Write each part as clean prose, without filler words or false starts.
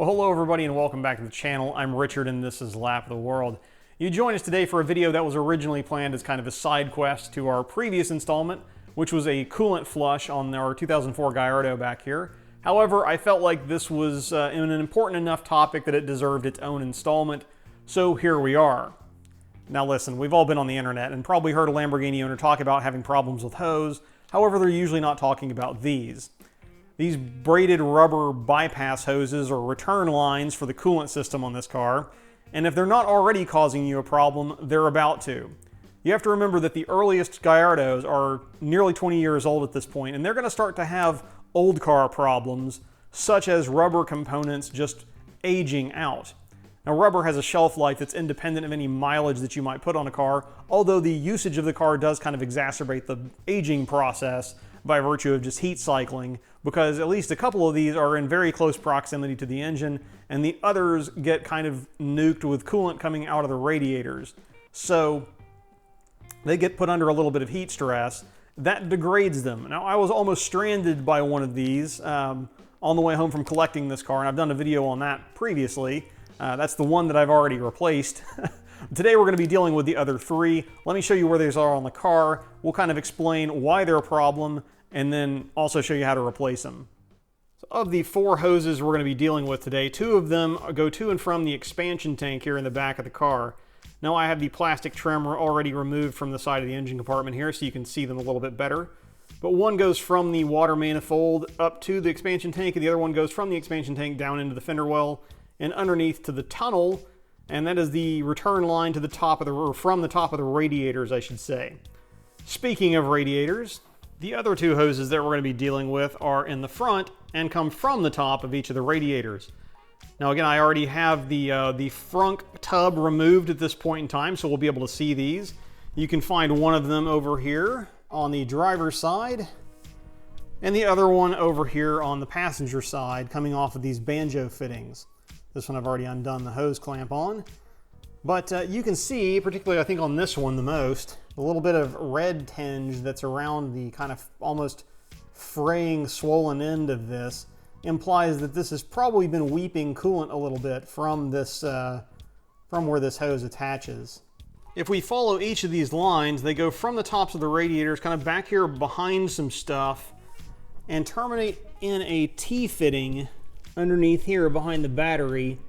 Well, hello everybody and welcome back to the channel. I'm Richard and this is Lap of the World. You join us today for a video that was originally planned as kind of a side quest to our previous installment, which was a coolant flush on our 2004 Gallardo back here. However, I felt like this was an important enough topic that it deserved its own installment, so here we are. Now listen, we've all been on the internet and probably heard a Lamborghini owner talk about having problems with hose. However, they're usually not talking about these. These braided rubber bypass hoses or return lines for the coolant system on this car, and if they're not already causing you a problem, they're about to. You have to remember that the earliest Gallardos are nearly 20 years old at this point, and they're going to start to have old car problems, such as rubber components just aging out. Now, rubber has a shelf life that's independent of any mileage that you might put on a car, although the usage of the car does kind of exacerbate the aging process by virtue of just heat cycling, because at least a couple of these are in very close proximity to the engine, and the others get kind of nuked with coolant coming out of the radiators. So they get put under a little bit of heat stress. That degrades them. Now, I was almost stranded by one of these on the way home from collecting this car, and I've done a video on that previously. That's the one that I've already replaced. Today we're going to be dealing with the other three. Let me show you where these are on the car. We'll kind of explain why they're a problem, and then also show you how to replace them. So of the four hoses we're going to be dealing with today, two of them go to and from the expansion tank here in the back of the car. Now I have the plastic trim already removed from the side of the engine compartment here so you can see them a little bit better. But one goes from the water manifold up to the expansion tank, and the other one goes from the expansion tank down into the fender well and underneath to the tunnel, and that is the return line to the top of the, or from the top of the radiators, I should say. Speaking of radiators, the other two hoses that we're going to be dealing with are in the front and come from the top of each of the radiators. Now again, I already have the front tub removed at this point in time, so we'll be able to see these. You can find one of them over here on the driver's side, and the other one over here on the passenger side coming off of these banjo fittings. This one I've already undone the hose clamp on. But you can see, particularly I think on this one the most, a little bit of red tinge that's around the kind of almost fraying, swollen end of this implies that this has probably been weeping coolant a little bit from this, from where this hose attaches. If we follow each of these lines, they go from the tops of the radiators, kind of back here behind some stuff, and terminate in a T-fitting underneath here behind the battery.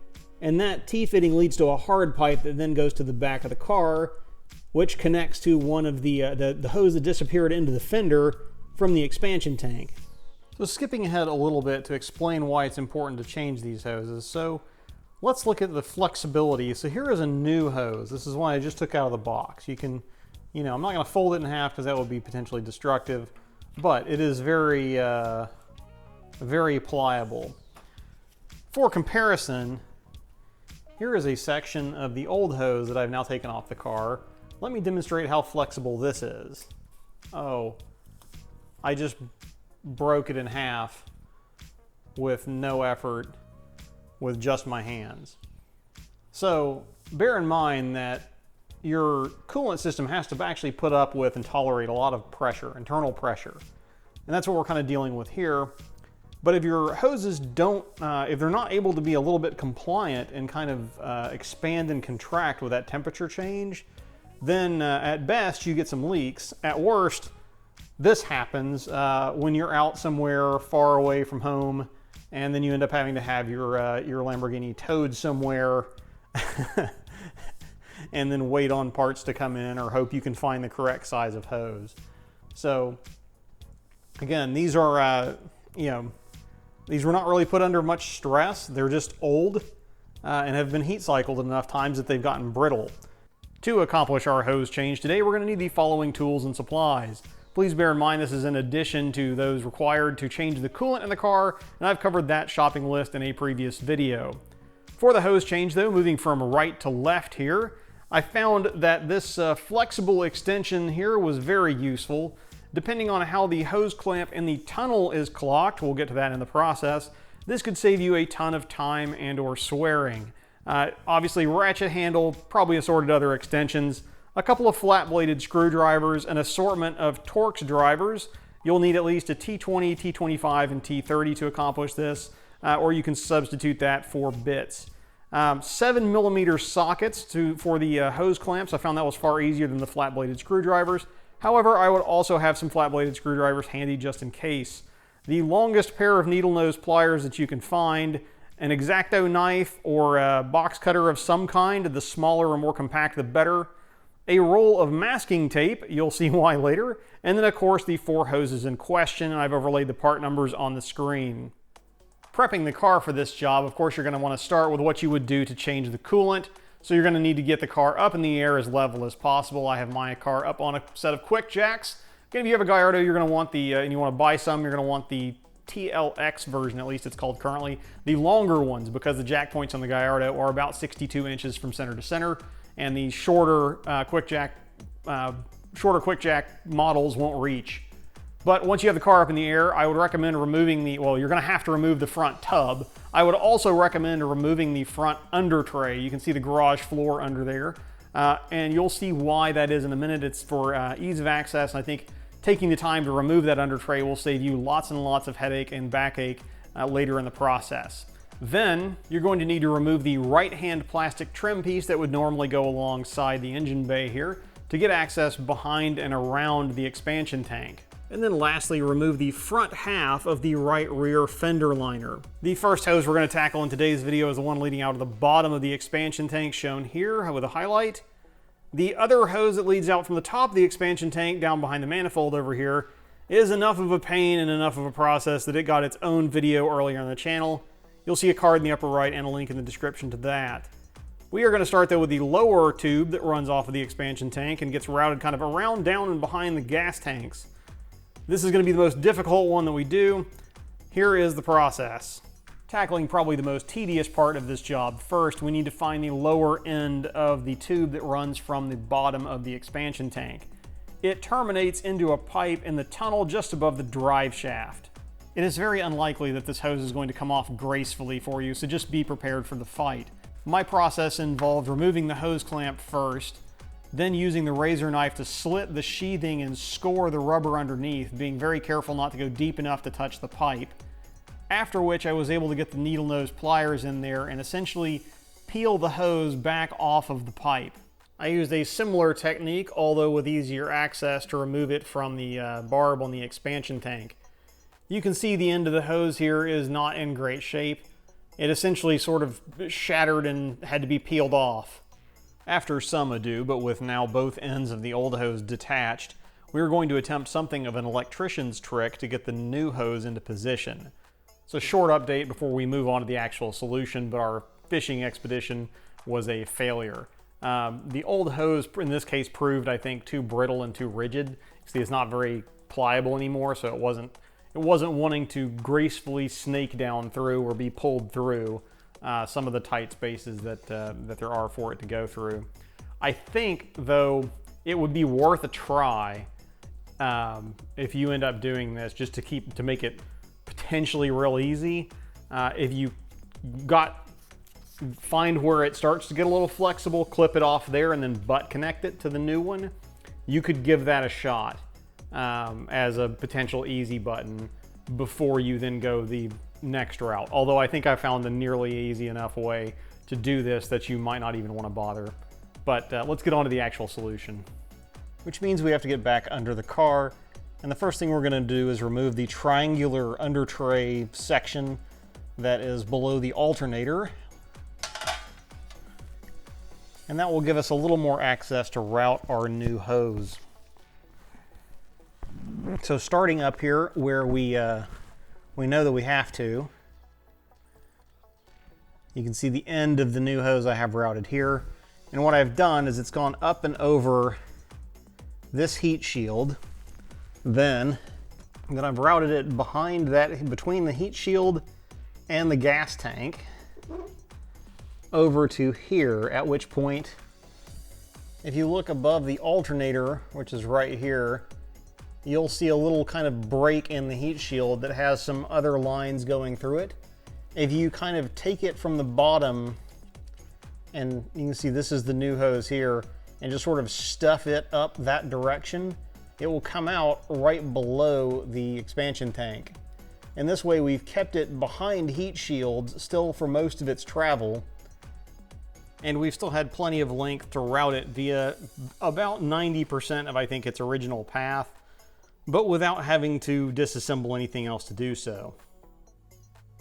And that T-fitting leads to a hard pipe that then goes to the back of the car, which connects to one of the hose that disappeared into the fender from the expansion tank. So skipping ahead a little bit to explain why it's important to change these hoses. So let's look at the flexibility. So here is a new hose. This is one I just took out of the box. You can, I'm not going to fold it in half because that would be potentially destructive, but it is very, very pliable. For comparison, here is a section of the old hose that I've now taken off the car. Let me demonstrate how flexible this is. Oh, I just broke it in half with no effort, with just my hands. So bear in mind that your coolant system has to actually put up with and tolerate a lot of pressure, internal pressure. And that's what we're kind of dealing with here. But if your hoses don't, if they're not able to be a little bit compliant and kind of expand and contract with that temperature change, then at best you get some leaks. At worst, this happens when you're out somewhere far away from home, and then you end up having to have your Lamborghini towed somewhere and then wait on parts to come in or hope you can find the correct size of hose. So again, these are, these were not really put under much stress. They're just old and have been heat cycled enough times that they've gotten brittle. To accomplish our hose change today, we're going to need the following tools and supplies. Please bear in mind this is in addition to those required to change the coolant in the car, and I've covered that shopping list in a previous video. For the hose change though, moving from right to left here, I found that this flexible extension here was very useful. Depending on how the hose clamp in the tunnel is clocked, we'll get to that in the process, this could save you a ton of time and or swearing. Obviously ratchet handle, probably assorted other extensions, a couple of flat-bladed screwdrivers, an assortment of Torx drivers. You'll need at least a T20, T25, and T30 to accomplish this. or you can substitute that for bits. 7mm sockets for the hose clamps. I found that was far easier than the flat-bladed screwdrivers. However, I would also have some flat-bladed screwdrivers handy just in case. The longest pair of needle nose pliers that you can find, an X-Acto knife or a box cutter of some kind, the smaller or more compact the better, a roll of masking tape, you'll see why later, and then of course the 4 hoses in question, and I've overlaid the part numbers on the screen. Prepping the car for this job, of course you're going to want to start with what you would do to change the coolant. So you're going to need to get the car up in the air as level as possible. I have my car up on a set of quick jacks. Again, if you have a Gallardo, you're going to want the, and you want to buy some, you're going to want the TLX version, at least it's called currently, the longer ones, because the jack points on the Gallardo are about 62 inches from center to center, and the shorter quick jack models won't reach. But once you have the car up in the air, I would recommend removing the, well, you're going to have to remove the front tub. I would also recommend removing the front under tray. You can see the garage floor under there, and you'll see why that is in a minute. It's for ease of access, and I think taking the time to remove that under tray will save you lots and lots of headache and backache later in the process. Then you're going to need to remove the right-hand plastic trim piece that would normally go alongside the engine bay here to get access behind and around the expansion tank. And then lastly, remove the front half of the right rear fender liner. The first hose we're going to tackle in today's video is the one leading out of the bottom of the expansion tank, shown here with a highlight. The other hose that leads out from the top of the expansion tank down behind the manifold over here is enough of a pain and enough of a process that it got its own video earlier on the channel. You'll see a card in the upper right and a link in the description to that. We are going to start though with the lower tube that runs off of the expansion tank and gets routed kind of around, down, and behind the gas tanks. This is going to be the most difficult one that we do. Here is the process. Tackling probably the most tedious part of this job first, we need to find the lower end of the tube that runs from the bottom of the expansion tank. It terminates into a pipe in the tunnel just above the drive shaft. It is very unlikely that this hose is going to come off gracefully for you, so just be prepared for the fight. My process involved removing the hose clamp first, then using the razor knife to slit the sheathing and score the rubber underneath, being very careful not to go deep enough to touch the pipe. After which I was able to get the needle nose pliers in there and essentially peel the hose back off of the pipe. I used a similar technique, although with easier access, to remove it from the barb on the expansion tank. You can see the end of the hose here is not in great shape. It essentially sort of shattered and had to be peeled off. After some ado, but with now both ends of the old hose detached, we are going to attempt something of an electrician's trick to get the new hose into position. It's a short update before we move on to the actual solution, but our fishing expedition was a failure. The old hose, in this case, proved, I think, too brittle and too rigid. See, it's not very pliable anymore, so it wasn't wanting to gracefully snake down through or be pulled through some of the tight spaces that there are for it to go through. I think, though, it would be worth a try if you end up doing this, just to make it potentially real easy. If you find where it starts to get a little flexible, clip it off there and then butt connect it to the new one, you could give that a shot as a potential easy button before you then go the next route. Although I think I found a nearly easy enough way to do this that you might not even want to bother. But let's get on to the actual solution. Which means we have to get back under the car, and the first thing we're going to do is remove the triangular under tray section that is below the alternator. And that will give us a little more access to route our new hose. So starting up here where we know that we have to, you can see the end of the new hose I have routed here. And what I've done is it's gone up and over this heat shield. Then I've routed it behind that, between the heat shield and the gas tank, over to here, at which point, if you look above the alternator, which is right here, you'll see a little kind of break in the heat shield that has some other lines going through it. If you kind of take it from the bottom, and you can see this is the new hose here, and just sort of stuff it up that direction, it will come out right below the expansion tank. And this way we've kept it behind heat shields still for most of its travel. And we've still had plenty of length to route it via about 90% of, I think, its original path, but without having to disassemble anything else to do so.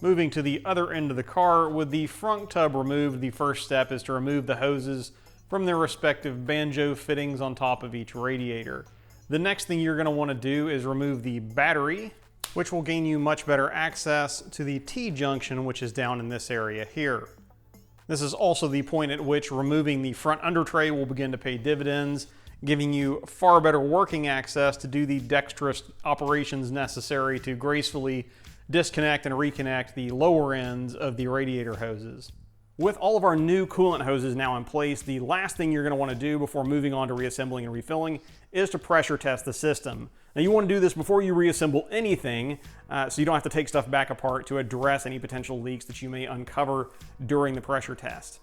Moving to the other end of the car, with the front tub removed, the first step is to remove the hoses from their respective banjo fittings on top of each radiator. The next thing you're going to want to do is remove the battery, which will gain you much better access to the T-junction, which is down in this area here. This is also the point at which removing the front under tray will begin to pay dividends, giving you far better working access to do the dexterous operations necessary to gracefully disconnect and reconnect the lower ends of the radiator hoses. With all of our new coolant hoses now in place, the last thing you're going to want to do before moving on to reassembling and refilling is to pressure test the system. Now you want to do this before you reassemble anything, so you don't have to take stuff back apart to address any potential leaks that you may uncover during the pressure test.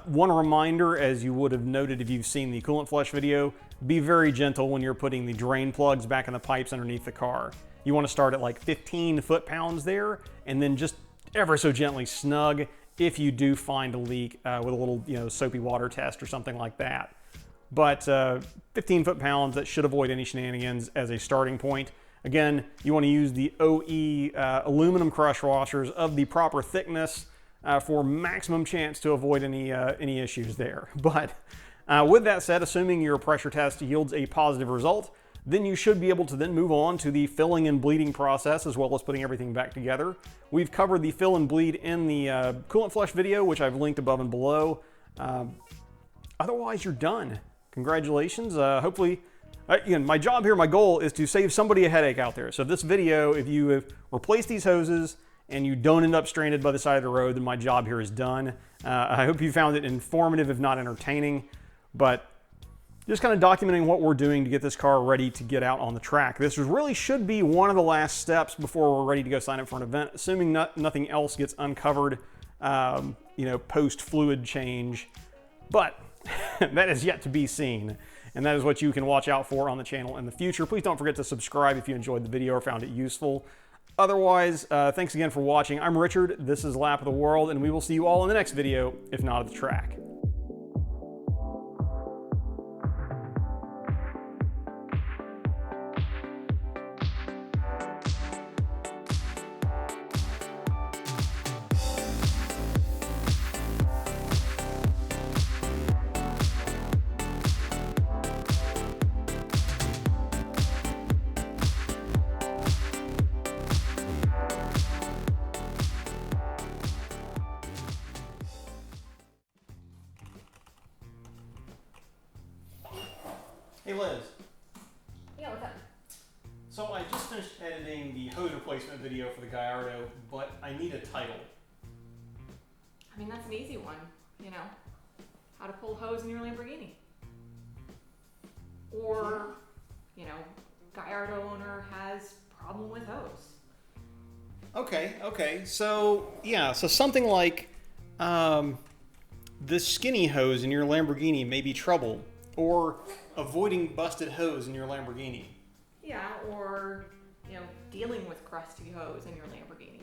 One reminder, as you would have noted if you've seen the coolant flush video, be very gentle when you're putting the drain plugs back in the pipes underneath the car. You want to start at like 15 foot-pounds there, and then just ever so gently snug if you do find a leak with a little, soapy water test or something like that. But 15 foot-pounds, that should avoid any shenanigans as a starting point. Again, you want to use the OE aluminum crush washers of the proper thickness for maximum chance to avoid any issues there. But with that said, assuming your pressure test yields a positive result, then you should be able to then move on to the filling and bleeding process, as well as putting everything back together. We've covered the fill and bleed in the coolant flush video, which I've linked above and below. Otherwise, you're done. Congratulations. Hopefully, again, my job here, my goal is to save somebody a headache out there. So this video, if you have replaced these hoses and you don't end up stranded by the side of the road, then my job here is done. I hope you found it informative, if not entertaining, but just kind of documenting what we're doing to get this car ready to get out on the track. This really should be one of the last steps before we're ready to go sign up for an event, assuming nothing else gets uncovered, post fluid change. But that is yet to be seen, and that is what you can watch out for on the channel in the future. Please don't forget to subscribe if you enjoyed the video or found it useful. Otherwise, thanks again for watching. I'm Richard, this is Lap of the World, and we will see you all in the next video, if not at the track. Hey Liz. Yeah, what's up? So I just finished editing the hose replacement video for the Gallardo, but I need a title. I mean, that's an easy one, how to pull hose in your Lamborghini. Or, Gallardo owner has problem with hose. Okay. So, yeah, so something like the skinny hose in your Lamborghini may be trouble, or avoiding busted hose in your Lamborghini. Yeah, or, dealing with crusty hose in your Lamborghini.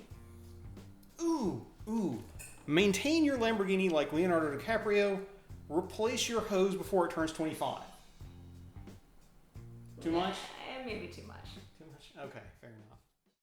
Ooh. Maintain your Lamborghini like Leonardo DiCaprio. Replace your hose before it turns 25. Too much? Maybe too much. Too much? Okay, fair enough.